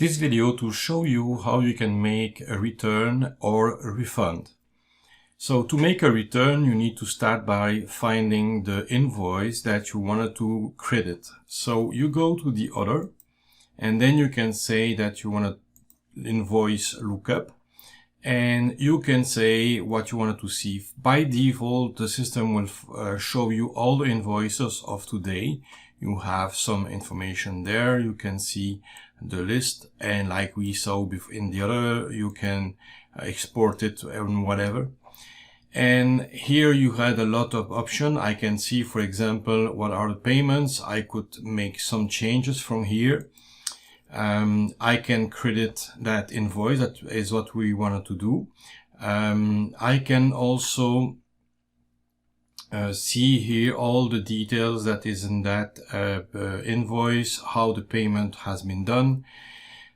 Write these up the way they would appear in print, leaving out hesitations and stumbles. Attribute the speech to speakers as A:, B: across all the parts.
A: this video to show you how you can make a return or a refund. So to make a return, you need to start by finding the invoice that you wanted to credit. So you go to the other, and then you can say that you want to invoice lookup, and you can say what you wanted to see. By default, the system will show you all the invoices of today. You have some information there. You can see the list, and like we saw in the other, you can export it and whatever. And here you had a lot of options. I can see, for example, what are the payments. I could make some changes from here. I can credit that invoice. That is what we wanted to do. I can also see here all the details that is in that invoice, how the payment has been done.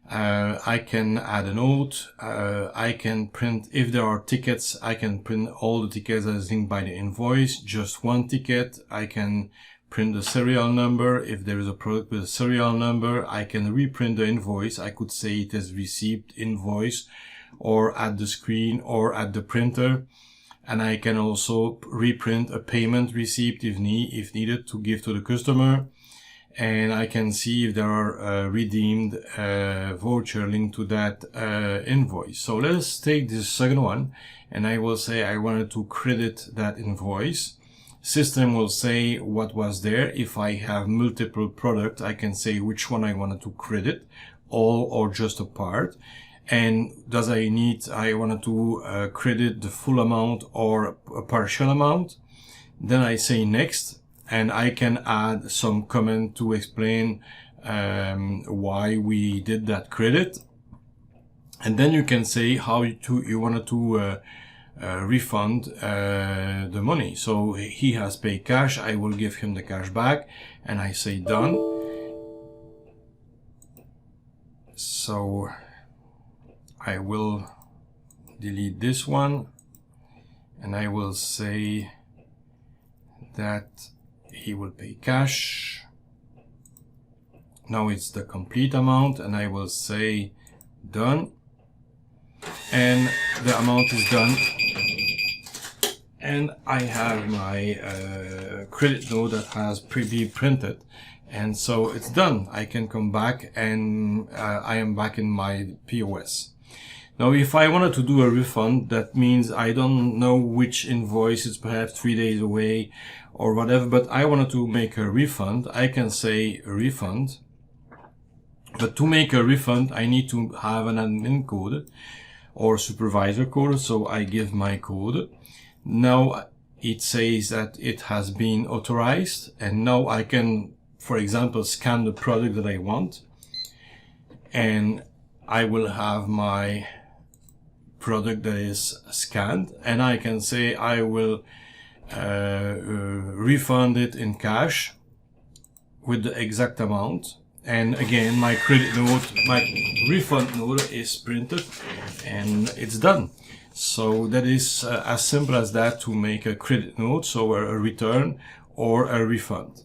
A: I can add a note. I can print, if there are tickets, I can print all the tickets that is linked by the invoice, just one ticket. I can print the serial number. If there is a product with a serial number, I can reprint the invoice. I could say it is received invoice, or at the screen or at the printer. And I can also reprint a payment receipt if needed to give to the customer. And I can see if there are redeemed voucher linked to that invoice. So let's take this second one, and I will say I wanted to credit that invoice. System will say what was there. If I have multiple products, I can say which one I wanted to credit, all or just a part. And I wanted to credit the full amount or a partial amount. Then I say next, and I can add some comment to explain why we did that credit. And then you can say how you wanted to refund the money. So he has paid cash, I will give him the cash back, and I say done. So I will delete this one, and I will say that he will pay cash. Now it's the complete amount, and I will say done, and the amount is done. And I have my credit note that has pre-printed, and so it's done. I can come back, and I am back in my POS. Now, if I wanted to do a refund, that means I don't know which invoice is perhaps 3 days away or whatever, but I wanted to make a refund. I can say refund. But to make a refund, I need to have an admin code or supervisor code. So I give my code. Now it says that it has been authorized. And now I can, for example, scan the product that I want. And I will have my product that is scanned, and I can say I will refund it in cash with the exact amount. And again, my credit note, my refund note is printed, and it's done. So that is as simple as that to make a credit note, so a return or a refund.